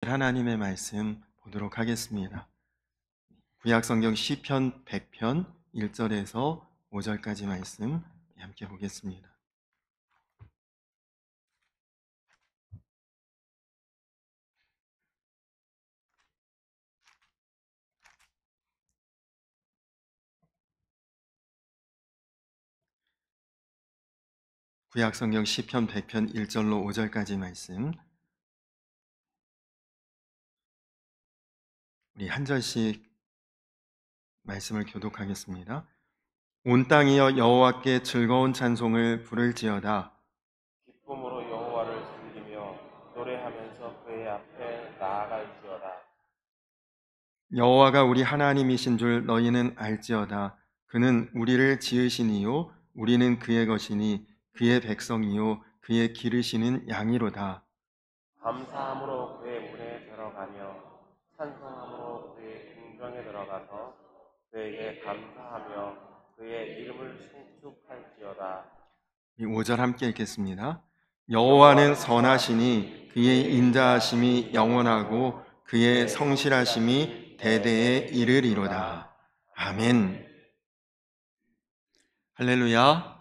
하나님의 말씀 보도록 하겠습니다. 구약성경 시편 100편 1절에서 5절까지 말씀 함께 보겠습니다. 구약성경 시편 100편 1절로 5절까지 말씀, 우리 한 절씩 말씀을 교독하겠습니다. 온 땅이여 여호와께 즐거운 찬송을 부를지어다. 기쁨으로 여호와를 즐기며 노래하면서 그의 앞에 나아갈지어다. 여호와가 우리 하나님이신 줄 너희는 알지어다. 그는 우리를 지으신 이요 우리는 그의 것이니 그의 백성이요 그의 기르시는 양이로다. 감사함으로 그의 문에 들어가며 찬송함으로 그의 궁정에 들어가서 그에게 감사하며 그의 이름을 송축할지어다. 이 5절 함께 읽겠습니다. 여호와는 선하시니 그의 인자하심이 영원하고 그의 성실하심이 대대에 이르리로다. 아멘. 할렐루야.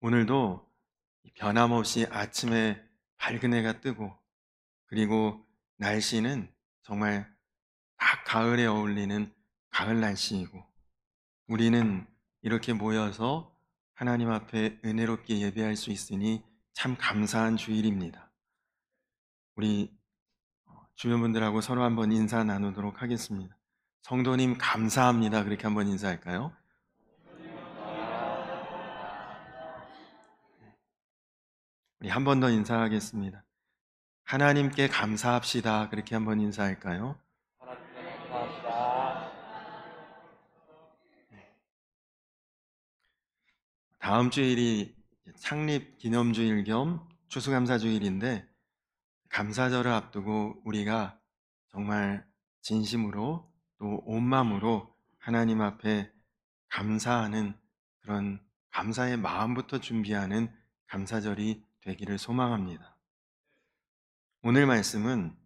오늘도 변함없이 아침에 밝은 해가 뜨고, 그리고 날씨는 정말 딱 가을에 어울리는 가을 날씨이고, 우리는 이렇게 모여서 하나님 앞에 은혜롭게 예배할 수 있으니 참 감사한 주일입니다. 우리 주변 분들하고 서로 한번 인사 나누도록 하겠습니다. 성도님 감사합니다. 그렇게 한번 인사할까요? 우리 한 번 더 인사하겠습니다. 하나님께 감사합시다. 그렇게 한번 인사할까요? 하나님께 감사합니다. 다음 주일이 창립 기념주일 겸 추수감사주일인데, 감사절을 앞두고 우리가 정말 진심으로 또 온 마음으로 하나님 앞에 감사하는, 그런 감사의 마음부터 준비하는 감사절이 되기를 소망합니다. 오늘 말씀은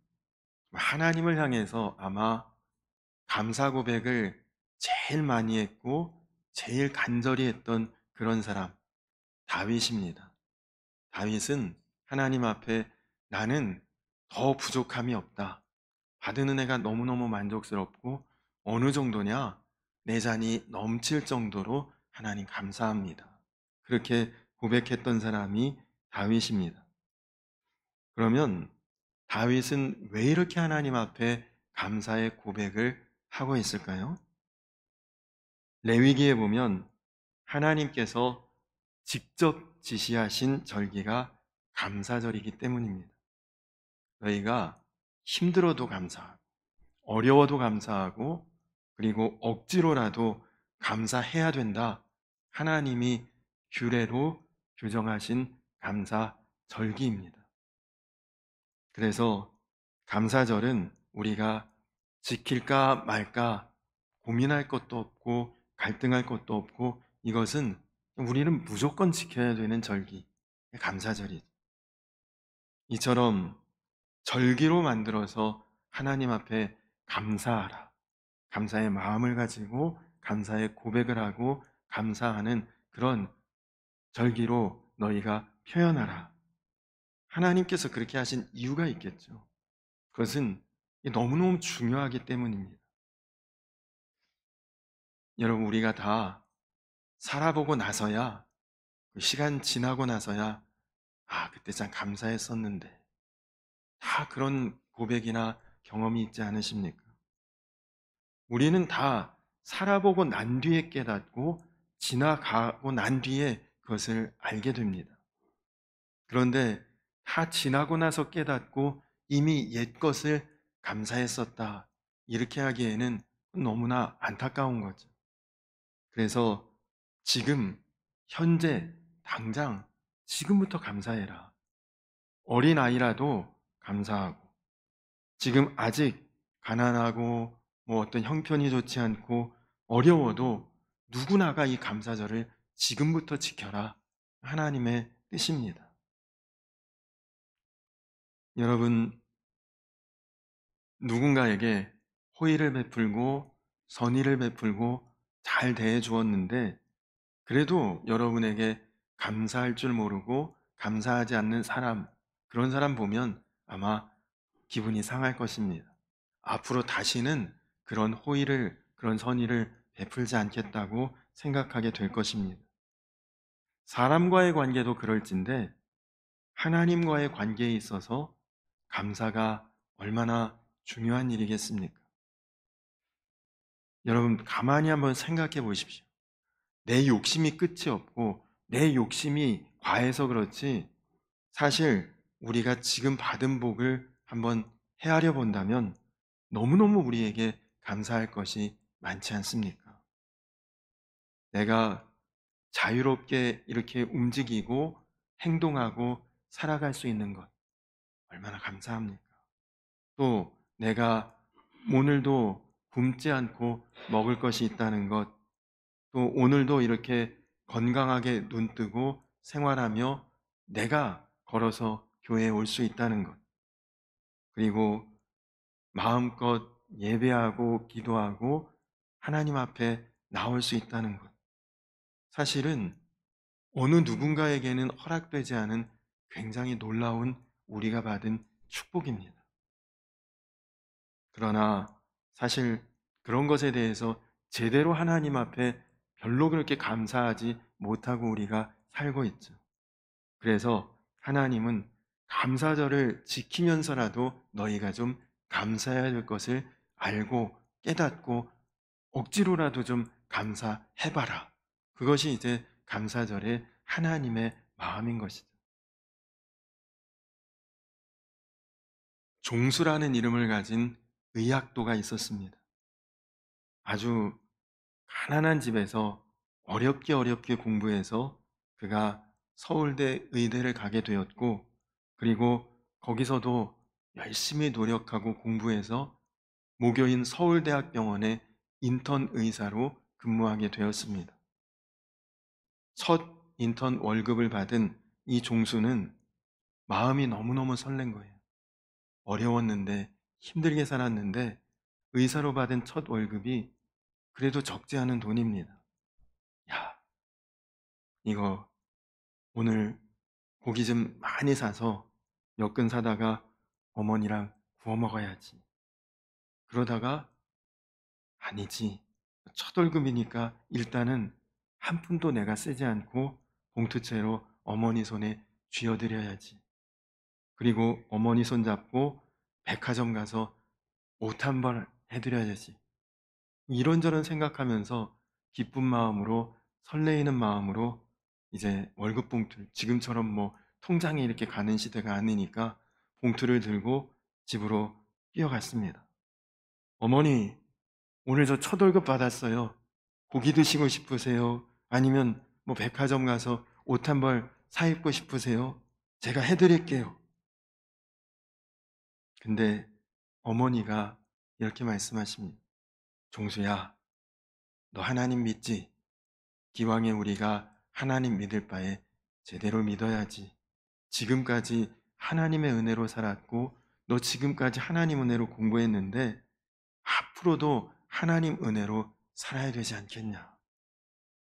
하나님을 향해서 아마 감사 고백을 제일 많이 했고 제일 간절히 했던 그런 사람, 다윗입니다. 다윗은 하나님 앞에 나는 더 부족함이 없다. 받은 은혜가 너무너무 만족스럽고 어느 정도냐? 내 잔이 넘칠 정도로 하나님 감사합니다. 그렇게 고백했던 사람이 다윗입니다. 그러면 다윗은 왜 이렇게 하나님 앞에 감사의 고백을 하고 있을까요? 레위기에 보면 하나님께서 직접 지시하신 절기가 감사절이기 때문입니다. 너희가 힘들어도 감사하고 어려워도 감사하고 그리고 억지로라도 감사해야 된다. 하나님이 규례로 규정하신 감사절기입니다. 그래서 감사절은 우리가 지킬까 말까 고민할 것도 없고 갈등할 것도 없고, 이것은 우리는 무조건 지켜야 되는 절기, 감사절이죠. 이처럼 절기로 만들어서 하나님 앞에 감사하라, 감사의 마음을 가지고 감사의 고백을 하고 감사하는 그런 절기로 너희가 표현하라. 하나님께서 그렇게 하신 이유가 있겠죠. 그것은 너무너무 중요하기 때문입니다. 여러분, 우리가 다 살아보고 나서야, 그 시간 지나고 나서야 그때 참 감사했었는데, 다 그런 고백이나 경험이 있지 않으십니까? 우리는 다 살아보고 난 뒤에 깨닫고 지나가고 난 뒤에 그것을 알게 됩니다. 그런데 다 지나고 나서 깨닫고 이미 옛 것을 감사했었다, 이렇게 하기에는 너무나 안타까운 거죠. 그래서 지금, 현재, 당장, 지금부터 감사해라. 어린아이라도 감사하고, 지금 아직 가난하고 어떤 형편이 좋지 않고 어려워도 누구나가 이 감사절을 지금부터 지켜라. 하나님의 뜻입니다. 여러분, 누군가에게 호의를 베풀고 선의를 베풀고 잘 대해 주었는데 그래도 여러분에게 감사할 줄 모르고 감사하지 않는 사람, 그런 사람 보면 아마 기분이 상할 것입니다. 앞으로 다시는 그런 호의를, 그런 선의를 베풀지 않겠다고 생각하게 될 것입니다. 사람과의 관계도 그럴진데 하나님과의 관계에 있어서 감사가 얼마나 중요한 일이겠습니까? 여러분, 가만히 한번 생각해 보십시오. 내 욕심이 끝이 없고 내 욕심이 과해서 그렇지 사실 우리가 지금 받은 복을 한번 헤아려 본다면 너무너무 우리에게 감사할 것이 많지 않습니까? 내가 자유롭게 이렇게 움직이고 행동하고 살아갈 수 있는 것 얼마나 감사합니까? 또 내가 오늘도 굶지 않고 먹을 것이 있다는 것, 또 오늘도 이렇게 건강하게 눈 뜨고 생활하며 내가 걸어서 교회에 올 수 있다는 것, 그리고 마음껏 예배하고 기도하고 하나님 앞에 나올 수 있다는 것. 사실은 어느 누군가에게는 허락되지 않은 굉장히 놀라운 우리가 받은 축복입니다. 그러나 사실 그런 것에 대해서 제대로 하나님 앞에 별로 그렇게 감사하지 못하고 우리가 살고 있죠. 그래서 하나님은 감사절을 지키면서라도 너희가 좀 감사해야 될 것을 알고 깨닫고 억지로라도 좀 감사해봐라. 그것이 이제 감사절의 하나님의 마음인 것이죠. 종수라는 이름을 가진 의학도가 있었습니다. 아주 가난한 집에서 어렵게 공부해서 그가 서울대 의대를 가게 되었고, 그리고 거기서도 열심히 노력하고 공부해서 모교인 서울대학병원의 인턴 의사로 근무하게 되었습니다. 첫 인턴 월급을 받은 이 종수는 마음이 너무너무 설렌 거예요. 어려웠는데 힘들게 살았는데 의사로 받은 첫 월급이 그래도 적지 않은 돈입니다. 야, 이거 오늘 고기 좀 많이 사서 몇 근 사다가 어머니랑 구워 먹어야지. 그러다가 아니지. 첫 월급이니까 일단은 한 푼도 내가 쓰지 않고 봉투채로 어머니 손에 쥐어드려야지. 그리고 어머니 손 잡고 백화점 가서 옷 한 벌 해드려야지. 이런저런 생각하면서 기쁜 마음으로 설레이는 마음으로 이제 월급 봉투를 지금처럼 뭐 통장에 이렇게 가는 시대가 아니니까 봉투를 들고 집으로 뛰어갔습니다. 어머니, 오늘 저 첫 월급 받았어요. 고기 드시고 싶으세요? 아니면 뭐 백화점 가서 옷 한 벌 사 입고 싶으세요? 제가 해드릴게요. 근데 어머니가 이렇게 말씀하십니다. 종수야, 너 하나님 믿지? 기왕에 우리가 하나님 믿을 바에 제대로 믿어야지. 지금까지 하나님의 은혜로 살았고, 너 지금까지 하나님 은혜로 공부했는데, 앞으로도 하나님 은혜로 살아야 되지 않겠냐.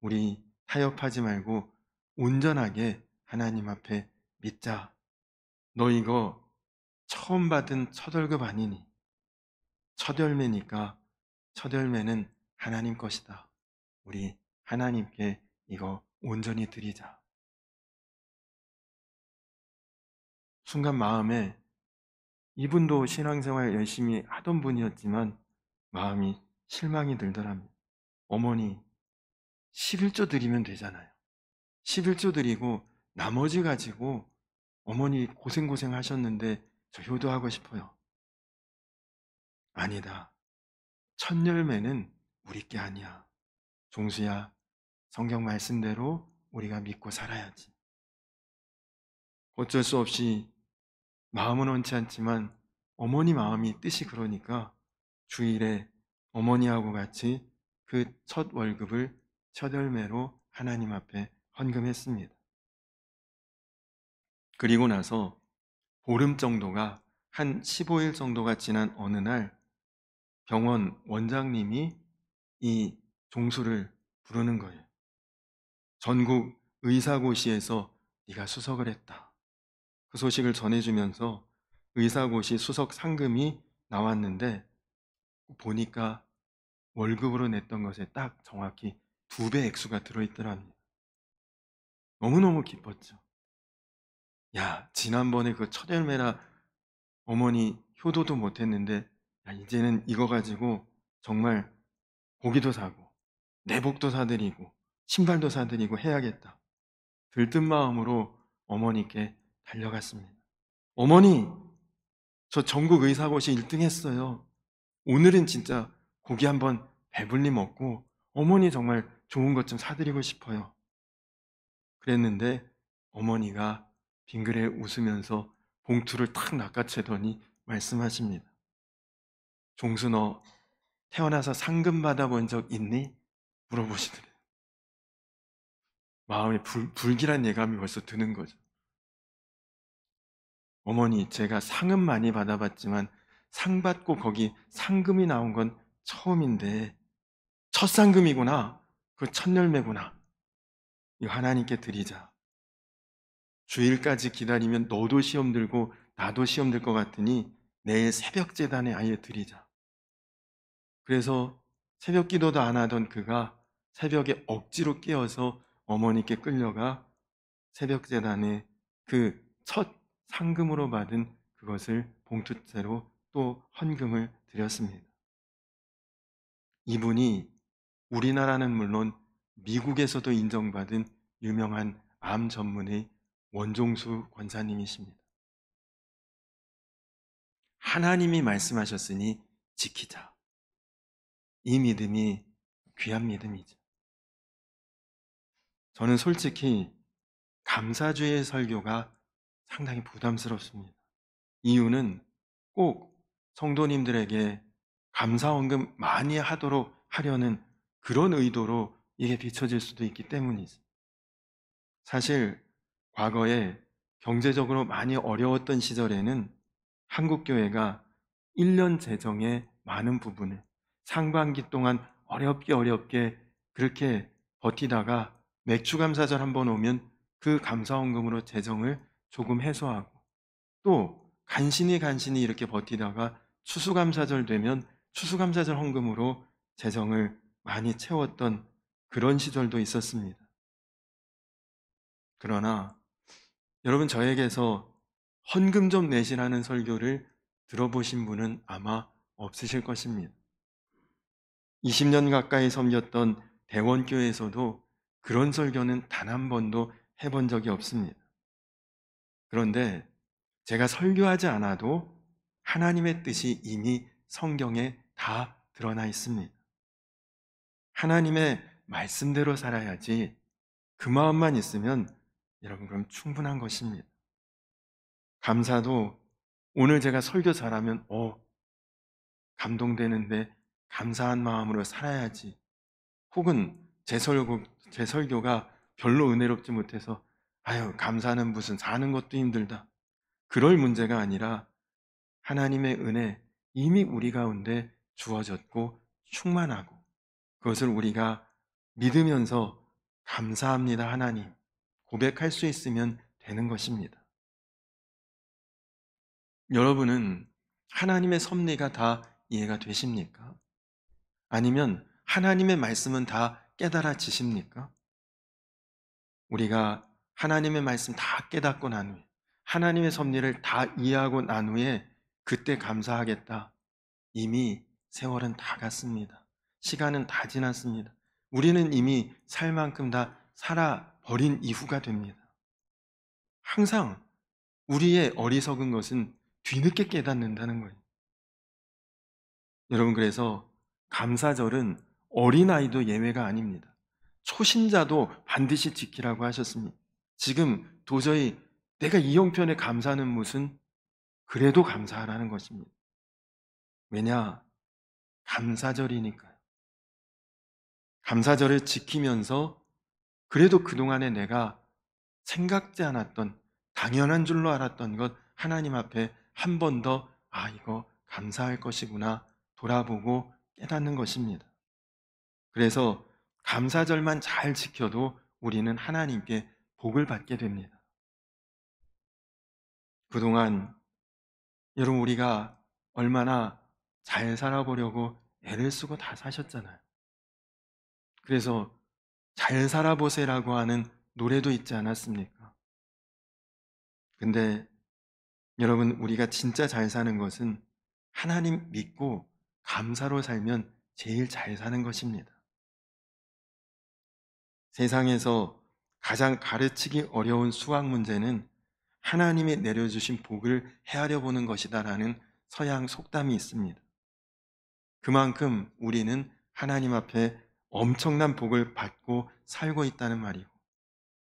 우리 타협하지 말고 온전하게 하나님 앞에 믿자. 너 이거 처음 받은 첫 월급 아니니? 첫 열매니까 첫 열매는 하나님 것이다. 우리 하나님께 이거 온전히 드리자. 순간 마음에 이분도 신앙생활 열심히 하던 분이었지만 마음이 실망이 들더랍니다. 어머니, 11조 드리면 되잖아요. 11조 드리고 나머지 가지고 어머니 고생 하셨는데 저 효도하고 싶어요. 아니다. 첫 열매는 우리 게 아니야. 종수야, 성경 말씀대로 우리가 믿고 살아야지. 어쩔 수 없이 마음은 원치 않지만 어머니 마음이 뜻이 그러니까 주일에 어머니하고 같이 그 첫 월급을 첫 열매로 하나님 앞에 헌금했습니다. 그리고 나서 보름 정도가 한 15일 정도가 지난 어느 날 병원 원장님이 이 종수를 부르는 거예요. 전국 의사고시에서 네가 수석을 했다. 그 소식을 전해주면서 의사고시 수석 상금이 나왔는데 보니까 월급으로 냈던 것에 딱 정확히 2배 액수가 들어있더랍니다. 너무너무 기뻤죠. 야, 지난번에 그 첫 열매라 어머니 효도도 못했는데 야, 이제는 이거 가지고 정말 고기도 사고 내복도 사드리고 신발도 사드리고 해야겠다. 들뜬 마음으로 어머니께 달려갔습니다. 어머니, 저 전국 의사고시 1등 했어요. 오늘은 진짜 고기 한번 배불리 먹고 어머니 정말 좋은 것 좀 사드리고 싶어요. 그랬는데 어머니가 빙그레 웃으면서 봉투를 탁 낚아채더니 말씀하십니다. 종수 너 태어나서 상금 받아본 적 있니? 물어보시더래요. 마음에 불길한 예감이 벌써 드는 거죠. 어머니, 제가 상은 많이 받아봤지만 상 받고 거기 상금이 나온 건 처음인데 첫 상금이구나. 그 첫 열매구나. 이거 하나님께 드리자. 주일까지 기다리면 너도 시험 들고 나도 시험 들 것 같으니 내일 새벽 제단에 아예 드리자. 그래서 새벽 기도도 안 하던 그가 새벽에 억지로 깨어서 어머니께 끌려가 새벽 제단에 그 첫 상금으로 받은 그것을 봉투째로 또 헌금을 드렸습니다. 이분이 우리나라는 물론 미국에서도 인정받은 유명한 암 전문의 원종수 권사님이십니다. 하나님이 말씀하셨으니 지키자. 이 믿음이 귀한 믿음이죠. 저는 솔직히 감사주의 설교가 상당히 부담스럽습니다. 이유는 꼭 성도님들에게 감사헌금 많이 하도록 하려는 그런 의도로 이게 비춰질 수도 있기 때문이죠. 사실 과거에 경제적으로 많이 어려웠던 시절에는 한국교회가 1년 재정의 많은 부분을 상반기 동안 어렵게 그렇게 버티다가 맥주감사절 한번 오면 그 감사헌금으로 재정을 조금 해소하고 또 간신히 이렇게 버티다가 추수감사절 되면 추수감사절 헌금으로 재정을 많이 채웠던 그런 시절도 있었습니다. 그러나 여러분 저에게서 헌금 좀 내시라는 설교를 들어보신 분은 아마 없으실 것입니다. 20년 가까이 섬겼던 대원교회에서도 그런 설교는 단 한 번도 해본 적이 없습니다. 그런데 제가 설교하지 않아도 하나님의 뜻이 이미 성경에 다 드러나 있습니다. 하나님의 말씀대로 살아야지 그 마음만 있으면 여러분 그럼 충분한 것입니다. 감사도 오늘 제가 설교 잘하면 감동되는데 감사한 마음으로 살아야지. 혹은 제 설교가 별로 은혜롭지 못해서 아유 감사는 무슨 사는 것도 힘들다. 그럴 문제가 아니라 하나님의 은혜 이미 우리 가운데 주어졌고 충만하고 그것을 우리가 믿으면서 감사합니다 하나님 고백할 수 있으면 되는 것입니다. 여러분은 하나님의 섭리가 다 이해가 되십니까? 아니면 하나님의 말씀은 다 깨달아지십니까? 우리가 하나님의 말씀 다 깨닫고 난 후에 하나님의 섭리를 다 이해하고 난 후에 그때 감사하겠다. 이미 세월은 다 갔습니다. 시간은 다 지났습니다. 우리는 이미 살 만큼 다 살아버린 이후가 됩니다. 항상 우리의 어리석은 것은 뒤늦게 깨닫는다는 거예요. 여러분 그래서 감사절은 어린아이도 예외가 아닙니다. 초신자도 반드시 지키라고 하셨습니다. 지금 도저히 내가 이 형편에 감사는 무슨 그래도 감사하라는 것입니다. 왜냐? 감사절이니까요. 감사절을 지키면서 그래도 그동안에 내가 생각지 않았던 당연한 줄로 알았던 것 하나님 앞에 한 번 더, 이거 감사할 것이구나 돌아보고 깨닫는 것입니다. 그래서 감사절만 잘 지켜도 우리는 하나님께 복을 받게 됩니다. 그동안 여러분, 우리가 얼마나 잘 살아보려고 애를 쓰고 다 사셨잖아요. 그래서 잘 살아보세라고 하는 노래도 있지 않았습니까? 근데 여러분, 우리가 진짜 잘 사는 것은 하나님 믿고 감사로 살면 제일 잘 사는 것입니다. 세상에서 가장 가르치기 어려운 수학 문제는 하나님이 내려주신 복을 헤아려 보는 것이다라는 서양 속담이 있습니다. 그만큼 우리는 하나님 앞에 엄청난 복을 받고 살고 있다는 말이고,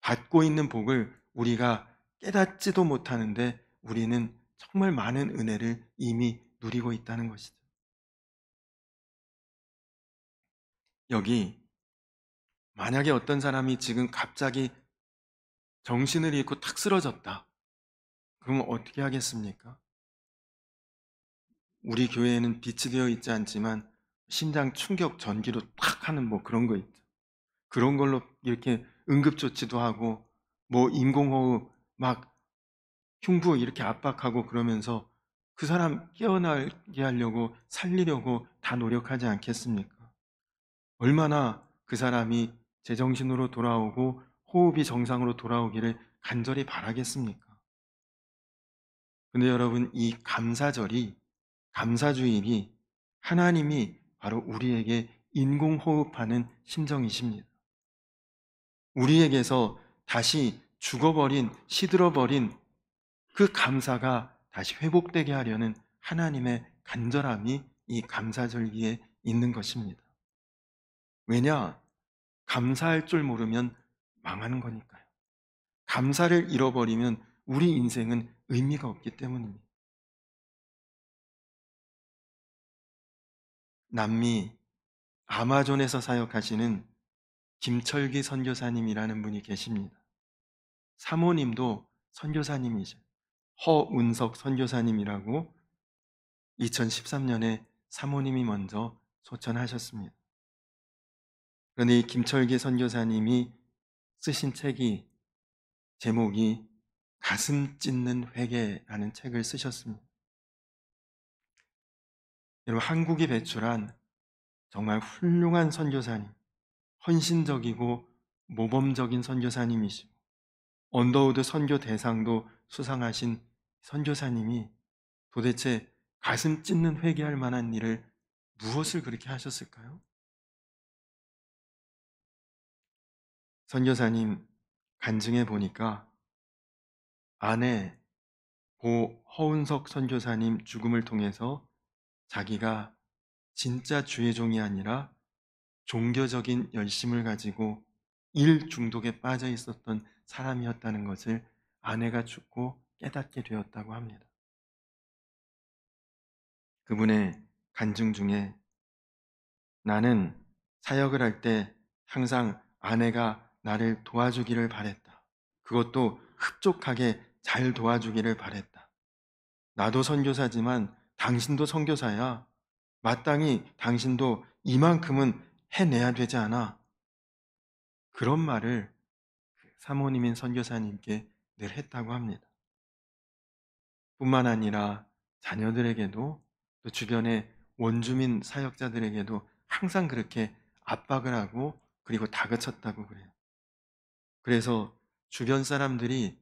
받고 있는 복을 우리가 깨닫지도 못하는데 우리는 정말 많은 은혜를 이미 누리고 있다는 것이죠. 여기 만약에 어떤 사람이 지금 갑자기 정신을 잃고 탁 쓰러졌다. 그러면 어떻게 하겠습니까? 우리 교회에는 비치되어 있지 않지만 심장 충격 전기로 탁 하는 뭐 그런 거 있죠. 그런 걸로 이렇게 응급조치도 하고 뭐 인공호흡 막 흉부 이렇게 압박하고 그러면서 그 사람 깨어나게 하려고 살리려고 다 노력하지 않겠습니까? 얼마나 그 사람이 제정신으로 돌아오고 호흡이 정상으로 돌아오기를 간절히 바라겠습니까? 근데 여러분, 이 감사절이, 감사주일이 하나님이 바로 우리에게 인공호흡하는 심정이십니다. 우리에게서 다시 죽어버린, 시들어버린 그 감사가 다시 회복되게 하려는 하나님의 간절함이 이 감사절기에 있는 것입니다. 왜냐? 감사할 줄 모르면 망하는 거니까요. 감사를 잃어버리면 우리 인생은 의미가 없기 때문입니다. 남미 아마존에서 사역하시는 김철기 선교사님이라는 분이 계십니다. 사모님도 선교사님이죠. 허운석 선교사님이라고 2013년에 사모님이 먼저 소천하셨습니다. 그런데 이 김철기 선교사님이 쓰신 책이 제목이 가슴 찢는 회개라는 책을 쓰셨습니다. 여러분, 한국이 배출한 정말 훌륭한 선교사님, 헌신적이고 모범적인 선교사님이시고 언더우드 선교 대상도 수상하신 선교사님이 도대체 가슴 찢는 회개할 만한 일을 무엇을 그렇게 하셨을까요? 선교사님 간증해 보니까 아내 고 허운석 선교사님 죽음을 통해서 자기가 진짜 주의 종이 아니라 종교적인 열심을 가지고 일 중독에 빠져 있었던 사람이었다는 것을 아내가 죽고 깨닫게 되었다고 합니다. 그분의 간증 중에 나는 사역을 할 때 항상 아내가 나를 도와주기를 바랬다. 그것도 흡족하게 잘 도와주기를 바랬다. 나도 선교사지만 당신도 선교사야. 마땅히 당신도 이만큼은 해내야 되지 않아. 그런 말을 사모님인 선교사님께 늘 했다고 합니다. 뿐만 아니라 자녀들에게도 또 주변의 원주민 사역자들에게도 항상 그렇게 압박을 하고 그리고 다그쳤다고 그래요. 그래서 주변 사람들이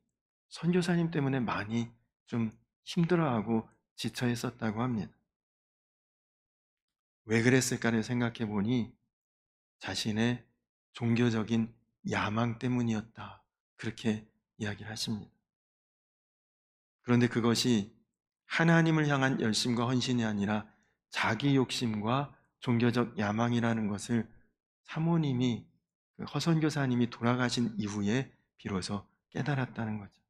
선교사님 때문에 많이 좀 힘들어하고 지쳐 있었다고 합니다. 왜 그랬을까를 생각해 보니 자신의 종교적인 야망 때문이었다. 그렇게 이야기를 하십니다. 그런데 그것이 하나님을 향한 열심과 헌신이 아니라 자기 욕심과 종교적 야망이라는 것을 사모님이 허선교사님이 돌아가신 이후에 비로소 깨달았다는 거죠.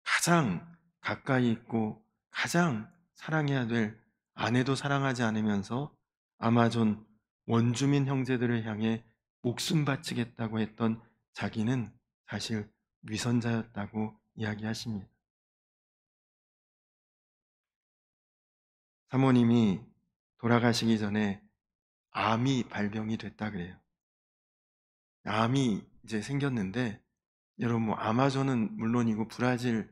가장 가까이 있고 가장 사랑해야 될 아내도 사랑하지 않으면서 아마존 원주민 형제들을 향해 목숨 바치겠다고 했던 자기는 사실 위선자였다고 이야기하십니다. 사모님이 돌아가시기 전에 암이 발병이 됐다 그래요. 암이 이제 생겼는데, 여러분 뭐 아마존은 물론이고 브라질이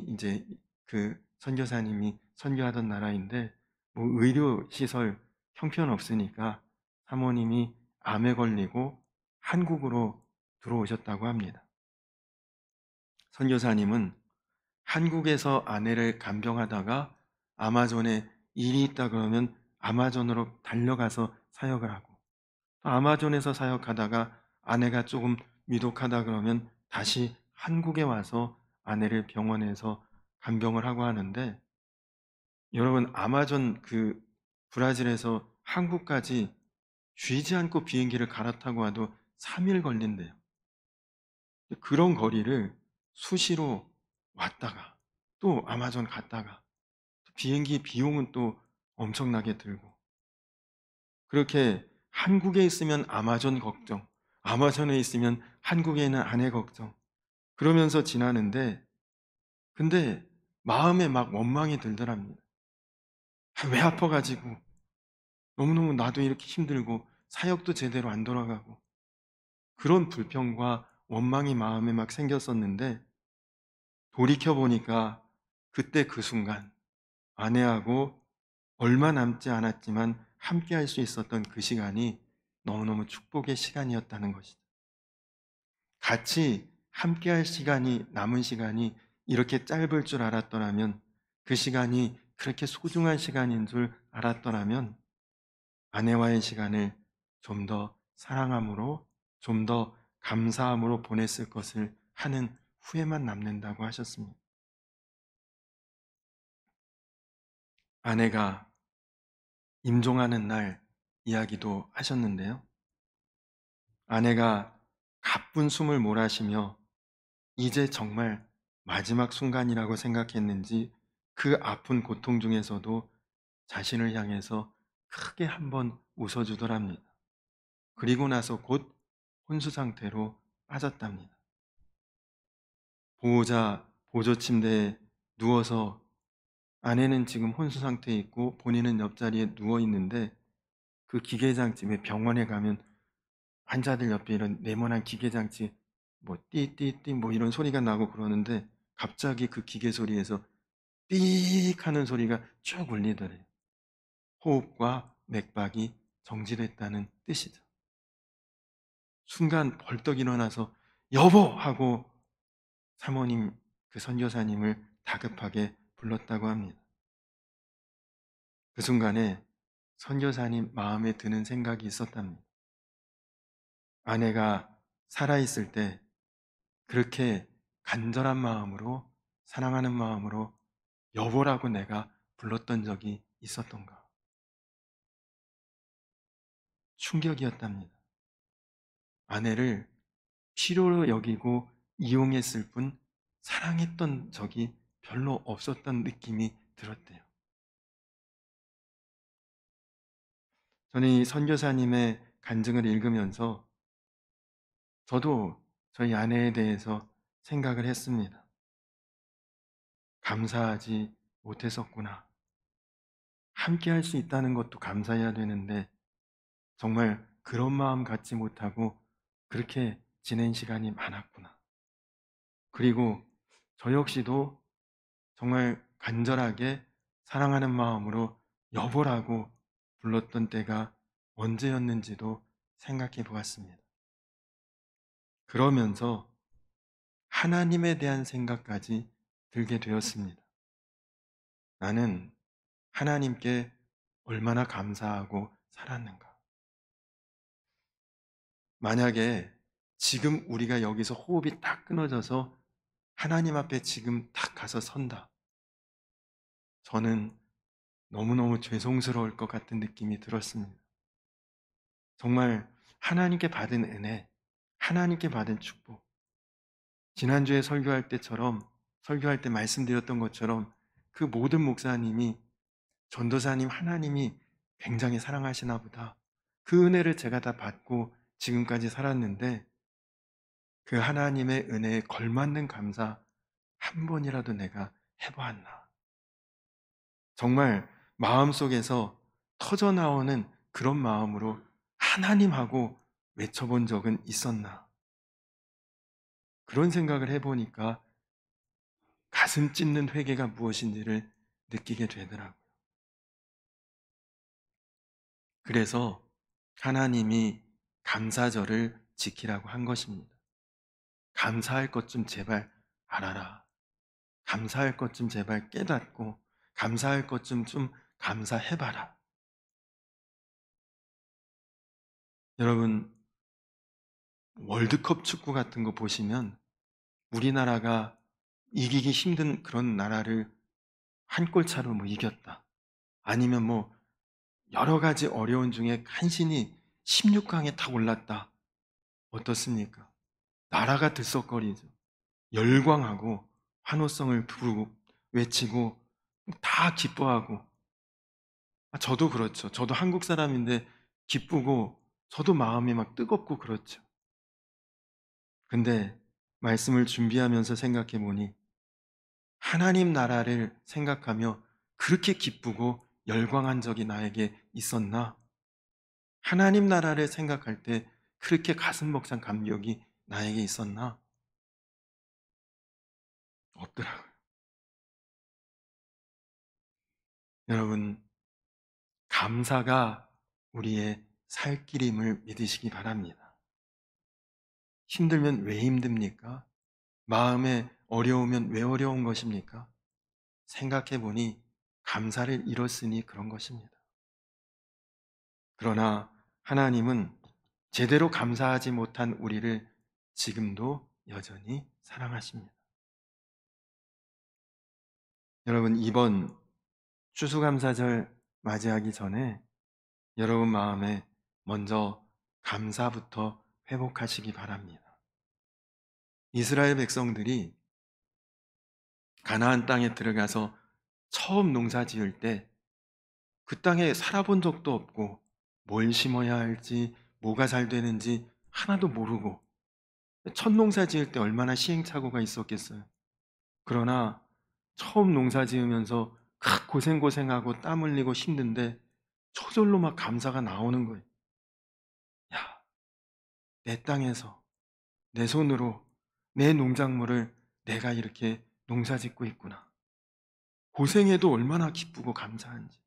이제 그 선교사님이 선교하던 나라인데, 뭐 의료 시설 형편없으니까 사모님이 암에 걸리고 한국으로 들어오셨다고 합니다. 선교사님은 한국에서 아내를 간병하다가 아마존에 일이 있다 그러면 아마존으로 달려가서 사역을 하고, 또 아마존에서 사역하다가 아내가 조금 위독하다 그러면 다시 한국에 와서 아내를 병원에서 간병을 하고 하는데, 여러분 아마존 그 브라질에서 한국까지 쉬지 않고 비행기를 갈아타고 와도 3일 걸린대요. 그런 거리를 수시로 왔다가 또 아마존 갔다가, 비행기 비용은 또 엄청나게 들고, 그렇게 한국에 있으면 아마존 걱정, 아마존에 있으면 한국에 있는 아내 걱정, 그러면서 지나는데, 근데 마음에 막 원망이 들더랍니다. 왜 아파가지고, 너무너무 나도 이렇게 힘들고 사역도 제대로 안 돌아가고, 그런 불평과 원망이 마음에 막 생겼었는데, 돌이켜보니까 그때 그 순간 아내하고 얼마 남지 않았지만 함께 할 수 있었던 그 시간이 너무너무 축복의 시간이었다는 것이죠. 같이 함께 할 시간이, 남은 시간이 이렇게 짧을 줄 알았더라면, 그 시간이 그렇게 소중한 시간인 줄 알았더라면, 아내와의 시간을 좀 더 사랑함으로, 좀 더 감사함으로 보냈을 것을 하는 후회만 남는다고 하셨습니다. 아내가 임종하는 날 이야기도 하셨는데요. 아내가 가쁜 숨을 몰아쉬며 이제 정말 마지막 순간이라고 생각했는지 그 아픈 고통 중에서도 자신을 향해서 크게 한번 웃어주더랍니다. 그리고 나서 곧 혼수 상태로 빠졌답니다. 보조 침대에 누워서, 아내는 지금 혼수 상태에 있고 본인은 옆자리에 누워 있는데, 그 기계장치, 병원에 가면 환자들 옆에 이런 네모난 기계장치 뭐 띠띠띠 뭐 이런 소리가 나고 그러는데, 갑자기 그 기계 소리에서 삑 하는 소리가 쭉 울리더래요. 호흡과 맥박이 정지됐다는 뜻이죠. 순간 벌떡 일어나서 여보! 하고 사모님, 그 선교사님을 다급하게 불렀다고 합니다. 그 순간에 선교사님 마음에 드는 생각이 있었답니다. 아내가 살아있을 때 그렇게 간절한 마음으로, 사랑하는 마음으로 여보라고 내가 불렀던 적이 있었던가. 충격이었답니다. 아내를 필요로 여기고 이용했을 뿐 사랑했던 적이 별로 없었던 느낌이 들었대요. 저는 이 선교사님의 간증을 읽으면서 저도 저희 아내에 대해서 생각을 했습니다. 감사하지 못했었구나. 함께 할 수 있다는 것도 감사해야 되는데 정말 그런 마음 갖지 못하고 그렇게 지낸 시간이 많았구나. 그리고 저 역시도 정말 간절하게 사랑하는 마음으로 여보라고 불렀던 때가 언제였는지도 생각해 보았습니다. 그러면서 하나님에 대한 생각까지 들게 되었습니다. 나는 하나님께 얼마나 감사하고 살았는가. 만약에 지금 우리가 여기서 호흡이 딱 끊어져서 하나님 앞에 지금 딱 가서 선다. 저는 너무너무 죄송스러울 것 같은 느낌이 들었습니다. 정말 하나님께 받은 은혜, 하나님께 받은 축복. 지난주에 설교할 때 말씀드렸던 것처럼 그 모든 목사님이, 전도사님 하나님이 굉장히 사랑하시나 보다. 그 은혜를 제가 다 받고 지금까지 살았는데, 그 하나님의 은혜에 걸맞는 감사 한 번이라도 내가 해보았나. 정말 마음속에서 터져나오는 그런 마음으로 하나님하고 외쳐본 적은 있었나? 그런 생각을 해보니까 가슴 찢는 회개가 무엇인지를 느끼게 되더라고요. 그래서 하나님이 감사절을 지키라고 한 것입니다. 감사할 것 좀 제발 알아라. 감사할 것 좀 제발 깨닫고 감사할 것 좀 감사해봐라. 여러분, 월드컵 축구 같은 거 보시면 우리나라가 이기기 힘든 그런 나라를 한 골 차로 뭐 이겼다. 아니면 뭐 여러 가지 어려운 중에 간신히 16강에 다 올랐다. 어떻습니까? 나라가 들썩거리죠. 열광하고 환호성을 부르고 외치고 다 기뻐하고. 저도 그렇죠. 저도 한국 사람인데 기쁘고 저도 마음이 막 뜨겁고 그렇죠. 근데 말씀을 준비하면서 생각해 보니 하나님 나라를 생각하며 그렇게 기쁘고 열광한 적이 나에게 있었나? 하나님 나라를 생각할 때 그렇게 가슴 벅찬 감격이 나에게 있었나? 없더라고요. 여러분, 감사가 우리의 살 길임을 믿으시기 바랍니다. 힘들면 왜 힘듭니까? 마음에 어려우면 왜 어려운 것입니까? 생각해 보니 감사를 잃었으니 그런 것입니다. 그러나 하나님은 제대로 감사하지 못한 우리를 지금도 여전히 사랑하십니다. 여러분, 이번 추수감사절 맞이하기 전에 여러분 마음에 먼저 감사부터 회복하시기 바랍니다. 이스라엘 백성들이 가나안 땅에 들어가서 처음 농사 지을 때 그 땅에 살아본 적도 없고 뭘 심어야 할지 뭐가 잘 되는지 하나도 모르고 첫 농사 지을 때 얼마나 시행착오가 있었겠어요. 그러나 처음 농사 지으면서 고생하고 땀 흘리고 힘든데 저절로 막 감사가 나오는 거예요. 야, 내 땅에서 내 손으로 내 농작물을 내가 이렇게 농사 짓고 있구나. 고생해도 얼마나 기쁘고 감사한지.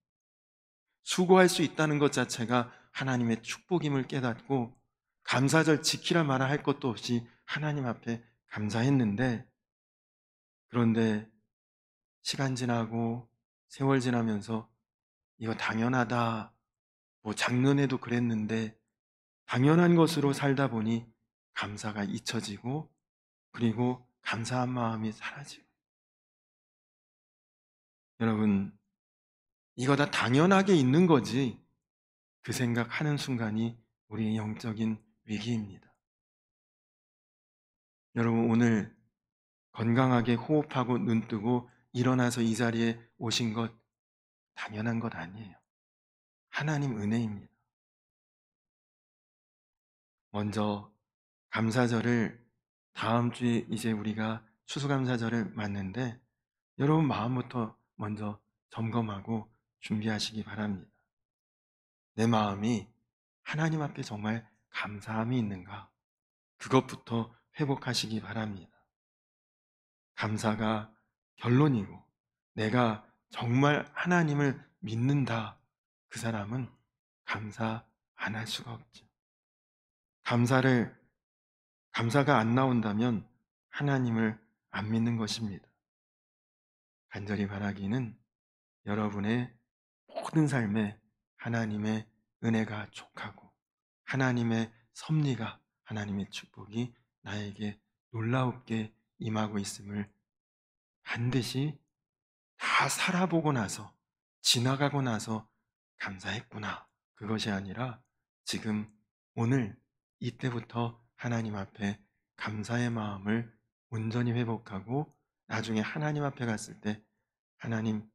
수고할 수 있다는 것 자체가 하나님의 축복임을 깨닫고 감사절 지키라 말아 할 것도 없이 하나님 앞에 감사했는데, 그런데 시간 지나고 세월 지나면서 이거 당연하다, 뭐 작년에도 그랬는데 당연한 것으로 살다 보니 감사가 잊혀지고 그리고 감사한 마음이 사라지고. 여러분, 이거 다 당연하게 있는 거지, 그 생각하는 순간이 우리의 영적인 위기입니다. 여러분, 오늘 건강하게 호흡하고 눈 뜨고 일어나서 이 자리에 오신 것 당연한 것 아니에요. 하나님 은혜입니다. 먼저 감사절을 다음 주에 이제 우리가 추수감사절을 맞는데 여러분 마음부터 먼저 점검하고 준비하시기 바랍니다. 내 마음이 하나님 앞에 정말 감사함이 있는가? 그것부터 회복하시기 바랍니다. 감사가 결론이고 내가 정말 하나님을 믿는다, 그 사람은 감사 안 할 수가 없죠. 감사가 안 나온다면 하나님을 안 믿는 것입니다. 간절히 바라기는 여러분의 모든 삶에 하나님의 은혜가 촉하고 하나님의 섭리가, 하나님의 축복이 나에게 놀라웁게 임하고 있음을 반드시 다 살아보고 나서, 지나가고 나서 감사했구나, 그것이 아니라 지금 오늘 이때부터 하나님 앞에 감사의 마음을 온전히 회복하고 나중에 하나님 앞에 갔을 때 하나님,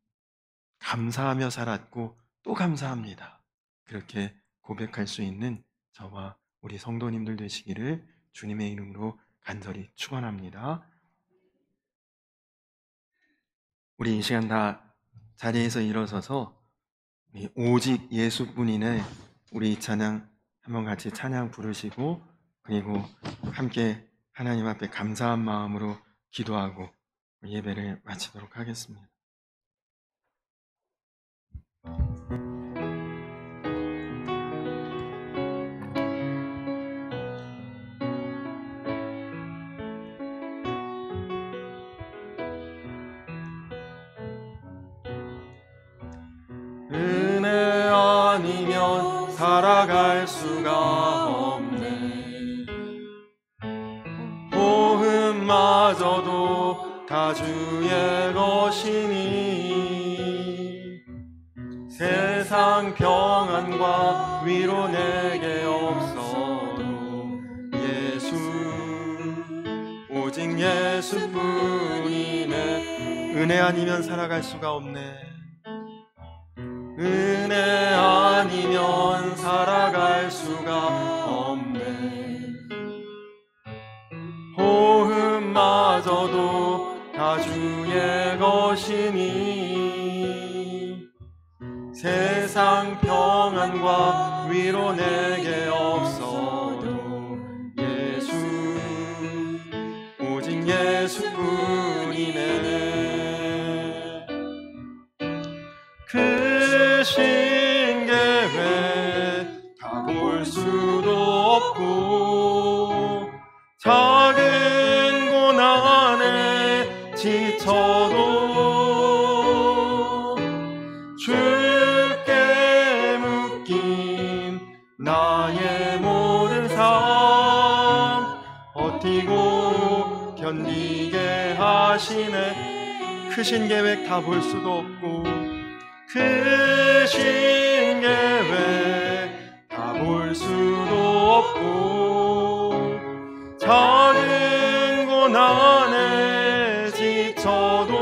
감사하며 살았고 또 감사합니다, 그렇게 고백할 수 있는 저와 우리 성도님들 되시기를 주님의 이름으로 간절히 축원합니다. 우리 이 시간 다 자리에서 일어서서 오직 예수뿐이네. 우리 이 찬양 한번 같이 찬양 부르시고 그리고 함께 하나님 앞에 감사한 마음으로 기도하고 예배를 마치도록 하겠습니다. 은혜 아니면 살아갈 수가 없네. 호흡마저도 다 주의 것이니 세상 평안과 위로 내게 없어도 예수 오직 예수뿐이네. 은혜 아니면 살아갈 수가 없네. 은혜 아니면 살아갈 수가 없네. 호흡마저도 다 주의 것이니 세상 평안과 위로 내게 없어도 예수 오직 예수뿐이네. 크신 계획 다 볼 수도 없고 작은 고난에 지쳐도 주께 묶인 나의 모든 삶 버티고 견디게 하시네. 크신 계획 다 볼 수도 없고 크신 계획 다 볼 수도 없고 작은 고난에 지쳐도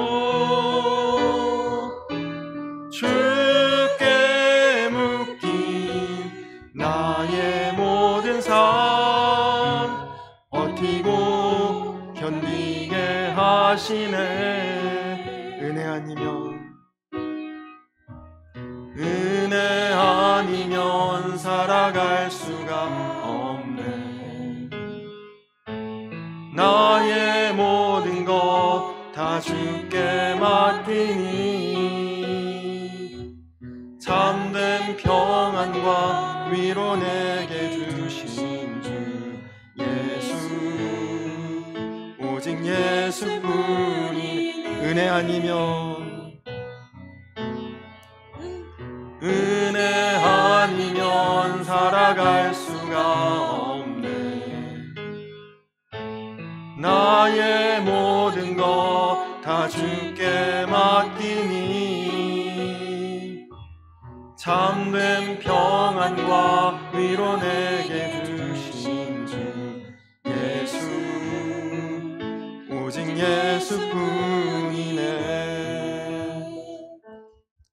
주께 묶인 나의 모든 삶 버티고 견디게 하시네. 은혜 아니면 살아갈 수가 없네. 나의 모든 것 다 주께 맡기니 참된 평안과 위로 내게 주신 주 예수 오직 예수뿐이. 은혜 아니면 살아갈 수가 없네. 나의 모든 것 다 주께 맡기니 참된 평안과 위로 내게 주신 주 예수 오직 예수뿐이네.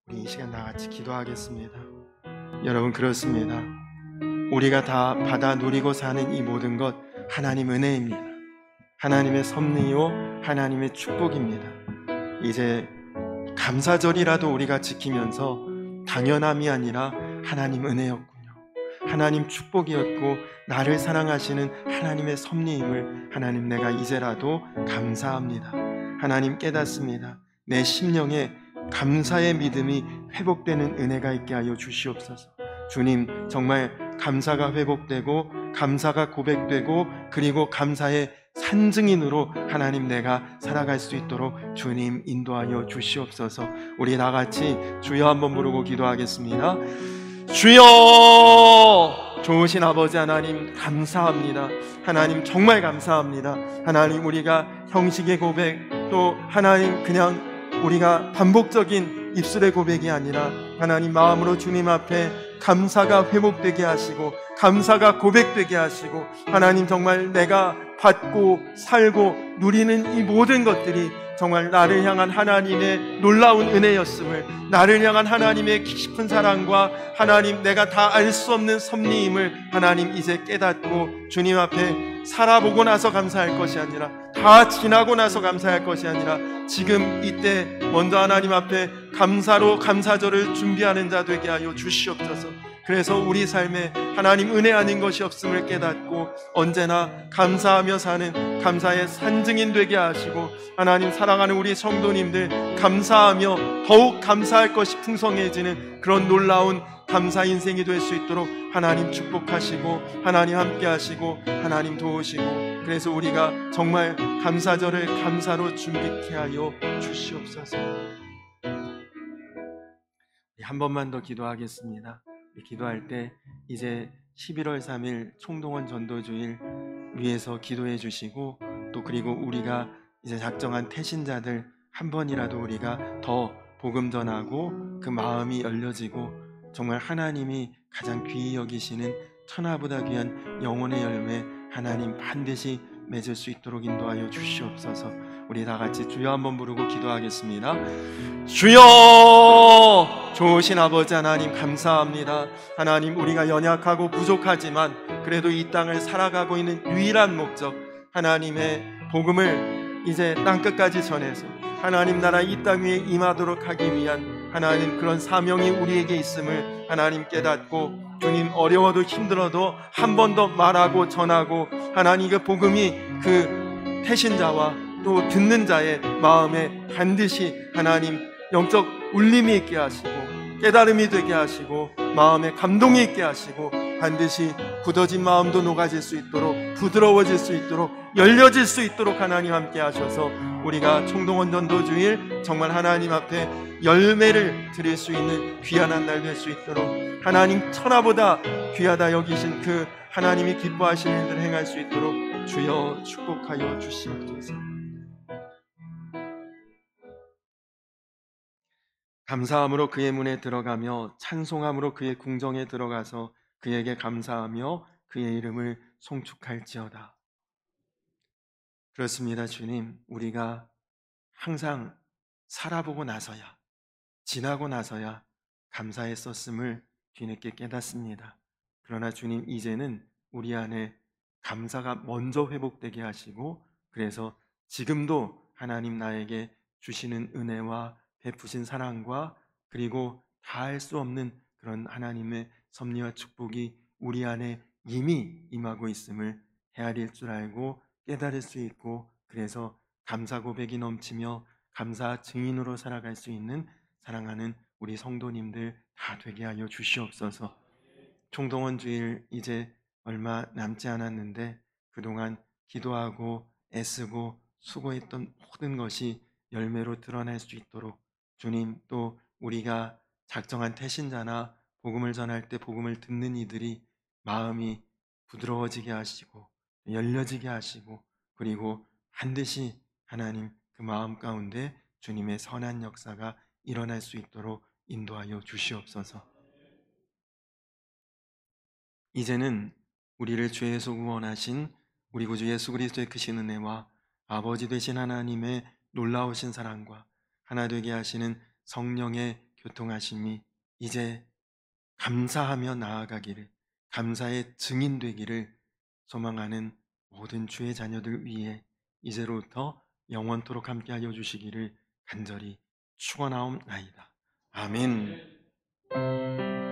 우리 이 시간 다 같이 기도하겠습니다. 여러분, 그렇습니다. 우리가 다 받아 누리고 사는 이 모든 것 하나님 은혜입니다. 하나님의 섭리요 하나님의 축복입니다. 이제 감사절이라도 우리가 지키면서 당연함이 아니라 하나님 은혜였군요. 하나님 축복이었고 나를 사랑하시는 하나님의 섭리임을 하나님 내가 이제라도 감사합니다. 하나님 깨닫습니다. 내 심령에 감사의 믿음이 회복되는 은혜가 있게 하여 주시옵소서. 주님, 정말 감사가 회복되고 감사가 고백되고 그리고 감사의 산증인으로 하나님 내가 살아갈 수 있도록 주님 인도하여 주시옵소서. 우리 다같이 주여 한번 부르고 기도하겠습니다. 주여! 좋으신 아버지 하나님 감사합니다. 하나님 정말 감사합니다. 하나님, 우리가 형식의 고백 또 하나님 그냥 우리가 반복적인 입술의 고백이 아니라 하나님 마음으로 주님 앞에 감사가 회복되게 하시고 감사가 고백되게 하시고 하나님 정말 내가 받고 살고 누리는 이 모든 것들이 정말 나를 향한 하나님의 놀라운 은혜였음을, 나를 향한 하나님의 깊은 사랑과 하나님 내가 다 알 수 없는 섭리임을 하나님 이제 깨닫고 주님 앞에 살아보고 나서 감사할 것이 아니라 다 지나고 나서 감사할 것이 아니라 지금 이때 먼저 하나님 앞에 감사로 감사절을 준비하는 자 되게 하여 주시옵소서. 그래서 우리 삶에 하나님 은혜 아닌 것이 없음을 깨닫고 언제나 감사하며 사는 감사의 산증인 되게 하시고, 하나님 사랑하는 우리 성도님들 감사하며 더욱 감사할 것이 풍성해지는 그런 놀라운 감사 인생이 될 수 있도록 하나님 축복하시고, 하나님 함께 하시고, 하나님 도우시고, 그래서 우리가 정말 감사절을 감사로 준비케 하여 주시옵소서. 한 번만 더 기도하겠습니다. 기도할 때 이제 11월 3일 총동원 전도주일 위해서 기도해 주시고, 또 그리고 우리가 이제 작정한 태신자들 한 번이라도 우리가 더 복음 전하고 그 마음이 열려지고 정말 하나님이 가장 귀히 여기시는 천하보다 귀한 영혼의 열매 하나님 반드시 맺을 수 있도록 인도하여 주시옵소서. 우리 다 같이 주여 한번 부르고 기도하겠습니다. 주여! 좋으신 아버지 하나님 감사합니다. 하나님, 우리가 연약하고 부족하지만 그래도 이 땅을 살아가고 있는 유일한 목적, 하나님의 복음을 이제 땅끝까지 전해서 하나님 나라 이 땅 위에 임하도록 하기 위한 하나님 그런 사명이 우리에게 있음을 하나님 깨닫고, 주님 어려워도 힘들어도 한 번 더 말하고 전하고, 하나님 그 복음이 그 태신자와 또 듣는 자의 마음에 반드시 하나님 영적 울림이 있게 하시고 깨달음이 되게 하시고 마음에 감동이 있게 하시고, 반드시 굳어진 마음도 녹아질 수 있도록 부드러워질 수 있도록 열려질 수 있도록 하나님 함께 하셔서 우리가 총동원 전도주일 정말 하나님 앞에 열매를 드릴 수 있는 귀한 한 날 될 수 있도록 하나님 천하보다 귀하다 여기신 그 하나님이 기뻐하시는 일들을 행할 수 있도록 주여 축복하여 주시옵소서. 감사함으로 그의 문에 들어가며 찬송함으로 그의 궁정에 들어가서 그에게 감사하며 그의 이름을 송축할지어다. 그렇습니다. 주님, 우리가 항상 살아보고 나서야, 지나고 나서야 감사했었음을 뒤늦게 깨닫습니다. 그러나 주님, 이제는 우리 안에 감사가 먼저 회복되게 하시고, 그래서 지금도 하나님 나에게 주시는 은혜와 베푸신 사랑과 그리고 다할 수 없는 그런 하나님의 섭리와 축복이 우리 안에 이미 임하고 있음을 헤아릴 줄 알고 깨달을 수 있고, 그래서 감사 고백이 넘치며 감사 증인으로 살아갈 수 있는 사랑하는 우리 성도님들 다 되게 하여 주시옵소서. 총동원 주일 이제 얼마 남지 않았는데 그동안 기도하고 애쓰고 수고했던 모든 것이 열매로 드러날 수 있도록 주님, 또 우리가 작정한 태신자나 복음을 전할 때 복음을 듣는 이들이 마음이 부드러워지게 하시고 열려지게 하시고, 그리고 반드시 하나님 그 마음 가운데 주님의 선한 역사가 일어날 수 있도록 인도하여 주시옵소서. 이제는 우리를 죄에서 구원하신 우리 구주 예수 그리스도의 크신 은혜와 아버지 되신 하나님의 놀라우신 사랑과 하나 되게 하시는 성령의 교통하심이 이제 감사하며 나아가기를, 감사의 증인 되기를 소망하는 모든 주의 자녀들 위해 이제로부터 영원토록 함께하여 주시기를 간절히 축원하옵나이다. 아멘.